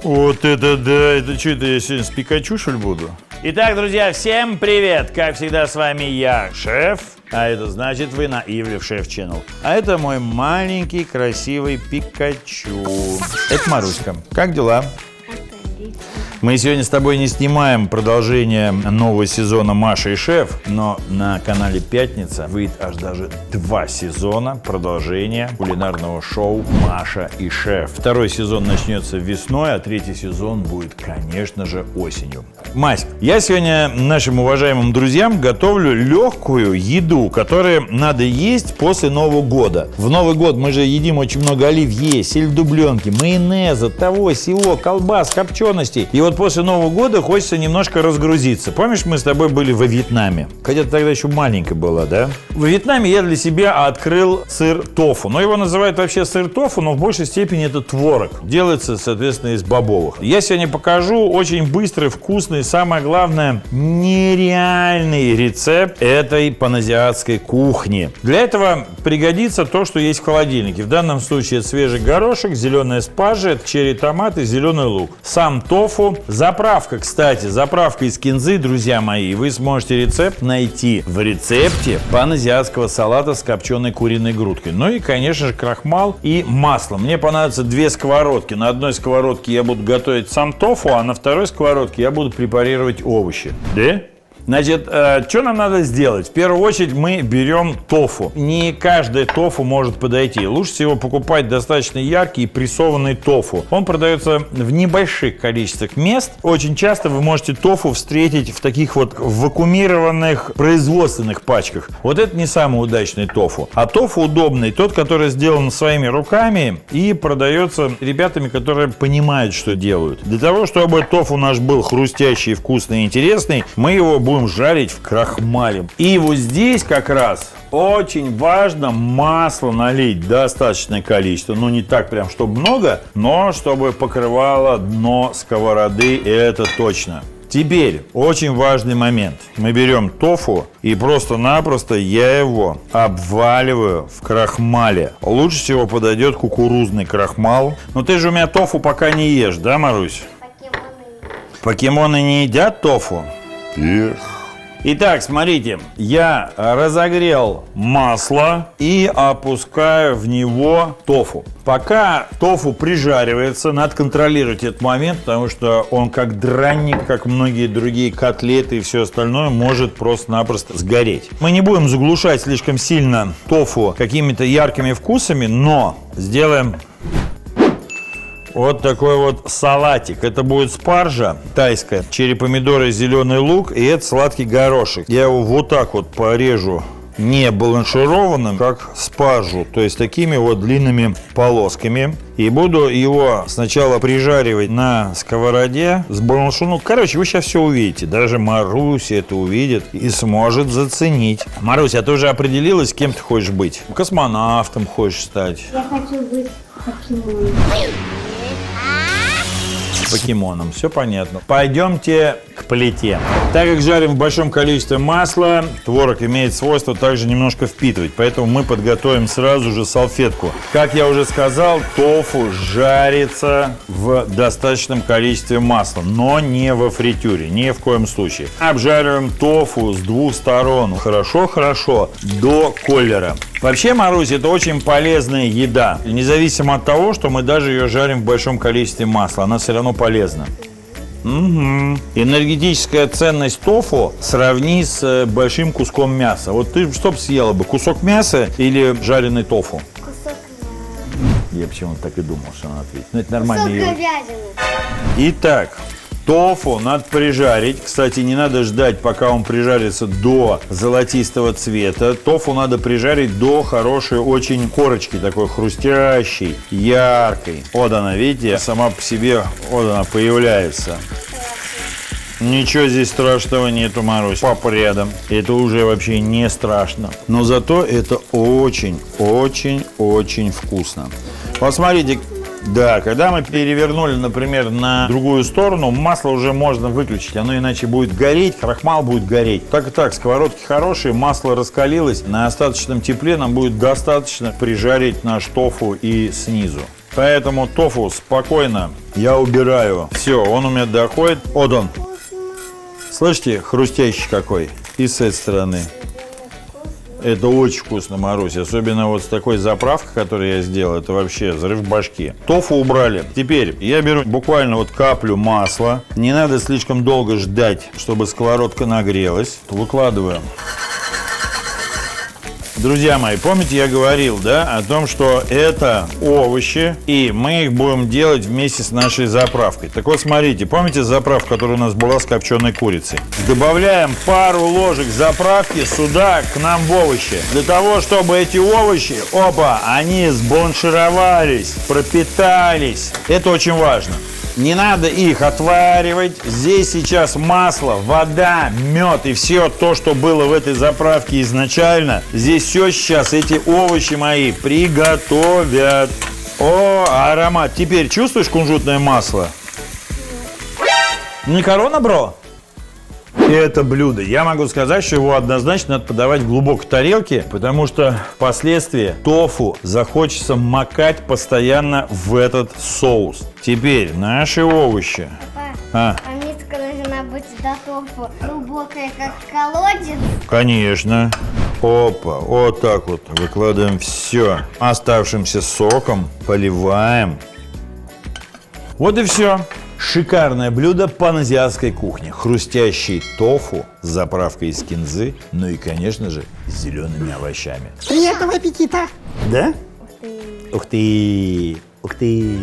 Вот это да, это что, это я сегодня с Пикачу, что ли, буду? Итак, друзья, всем привет! Как всегда, с вами я, Шеф, а это значит, вы на Ивлев Шеф Channel. А это мой маленький красивый Пикачу. Это Маруська. Как дела? Мы сегодня с тобой не снимаем продолжение нового сезона «Маша и Шеф», но на канале «Пятница» выйдет аж даже 2 сезона продолжения кулинарного шоу «Маша и Шеф». Второй сезон начнется весной, а третий сезон будет, конечно же, осенью. Мась, я сегодня нашим уважаемым друзьям готовлю легкую еду, которую надо есть после Нового года. В Новый год мы же едим очень много оливье, сельдубленки, майонеза, того, сего, колбас, копченостей. И вот после Нового года хочется немножко разгрузиться. Помнишь, мы с тобой были во Вьетнаме? Хотя ты тогда еще маленькая была, да? В Вьетнаме я для себя открыл сыр тофу. Но его называют вообще сыр тофу, но в большей степени это творог. Делается, соответственно, из бобовых. Я сегодня покажу очень быстрый, вкусный, самое главное, нереальный рецепт этой паназиатской кухни. Для этого пригодится то, что есть в холодильнике. В данном случае это свежий горошек, зеленая спаржа, это черри-томат и зеленый лук. Сам тофу. Заправка, кстати, заправка из кинзы, друзья мои. Вы сможете рецепт найти в рецепте паназиатского салата с копченой куриной грудкой. Ну и, конечно же, крахмал и масло. Мне понадобится 2 сковородки. На одной сковородке я буду готовить сам тофу, а на второй сковородке я буду препарировать овощи. Да? Значит, что нам надо сделать? В первую очередь мы берем тофу. Не каждое тофу может подойти. Лучше всего покупать достаточно яркий и прессованный тофу. Он продается в небольших количествах мест. Очень часто вы можете тофу встретить в таких вот вакуумированных производственных пачках. Вот это не самый удачный тофу. А тофу удобный, тот, который сделан своими руками и продается ребятами, которые понимают, что делают. Для того, чтобы тофу наш был хрустящий, вкусный и интересный, мы его будем жарить в крахмале. И вот здесь как раз очень важно масло налить достаточное количество. Ну, не так прям, чтобы много, но чтобы покрывало дно сковороды, это точно. Теперь очень важный момент. Мы берем тофу и просто-напросто я его обваливаю в крахмале. Лучше всего подойдет кукурузный крахмал. Но ты же у меня тофу пока не ешь, да, Марусь? Покемоны не едят тофу? Эх. Итак, смотрите, я разогрел масло и опускаю в него тофу. Пока тофу прижаривается, надо контролировать этот момент, потому что он как дранник, как многие другие котлеты и все остальное, может просто-напросто сгореть. Мы не будем заглушать слишком сильно тофу какими-то яркими вкусами, но сделаем вот такой вот салатик. Это будет спаржа тайская, черри-помидоры, зеленый лук и это сладкий горошек. Я его вот так вот порежу не бланшированным, как спаржу, то есть такими вот длинными полосками. И буду его сначала прижаривать на сковороде с бланшированным. Короче, вы сейчас все увидите. Даже Маруся это увидит и сможет заценить. Маруся, а ты уже определилась, кем ты хочешь быть? Космонавтом хочешь стать? Я хочу быть покемоном. Покемоном, все понятно. Пойдемте к плите. Так как жарим в большом количестве масла, творог имеет свойство также немножко впитывать, поэтому мы подготовим сразу же салфетку. Как я уже сказал, тофу жарится в достаточном количестве масла, но не во фритюре, ни в коем случае. Обжариваем тофу с 2 сторон, хорошо, до колера. Вообще, Марусь, это очень полезная еда, независимо от того, что мы даже ее жарим в большом количестве масла, она все равно полезна. Угу. Энергетическая ценность тофу сравни с большим куском мяса. Вот ты что бы съела бы, кусок мяса или жареный тофу? Кусок мяса. Я почему-то так и думал, что она ответит. Но это нормально. Кусок говядины. Итак, тофу надо прижарить. Кстати, не надо ждать, пока он прижарится до золотистого цвета. Тофу надо прижарить до хорошей очень корочки, такой хрустящей, яркой. Вот она, видите, сама по себе, вот она появляется. Ничего здесь страшного нету, Марусь. Папа рядом. Это уже вообще не страшно. Но зато это очень вкусно. Посмотрите. Да, когда мы перевернули, например, на другую сторону, масло уже можно выключить, оно иначе будет гореть, крахмал будет гореть. Так и так, сковородки хорошие, масло раскалилось, на остаточном тепле нам будет достаточно прижарить наш тофу и снизу. Поэтому тофу спокойно я убираю. Все, он у меня доходит. Вот он. Слышите, хрустящий какой. И с этой стороны. Это очень вкусно, Марусь. Особенно вот с такой заправкой, которую я сделал. Это вообще взрыв башки. Тофу убрали. Теперь я беру буквально вот каплю масла. Не надо слишком долго ждать, чтобы сковородка нагрелась. Выкладываем. Друзья мои, помните, я говорил, да, о том, что это овощи, и мы их будем делать вместе с нашей заправкой. Так вот, смотрите, помните заправку, которая у нас была с копченой курицей? Добавляем пару ложек заправки сюда, к нам в овощи. Для того, чтобы эти овощи, они сбланшировались, пропитались. Это очень важно. Не надо их отваривать. Здесь сейчас масло, вода, мед и все то, что было в этой заправке изначально. Здесь все сейчас эти овощи мои приготовят. О, аромат. Теперь чувствуешь кунжутное масло? Не корона, бро? Это блюдо. Я могу сказать, что его однозначно надо подавать в глубокой тарелке, потому что впоследствии тофу захочется макать постоянно в этот соус. Теперь наши овощи. Папа, а миска должна быть до тофу глубокая, как колодец? Конечно. Опа, вот так вот выкладываем все. Оставшимся соком поливаем. Вот и все. Шикарное блюдо паназиатской кухни. Хрустящий тофу с заправкой из кинзы, ну и, конечно же, с зелеными овощами. Приятного аппетита! Да? Ух ты! Ух ты! Ух ты!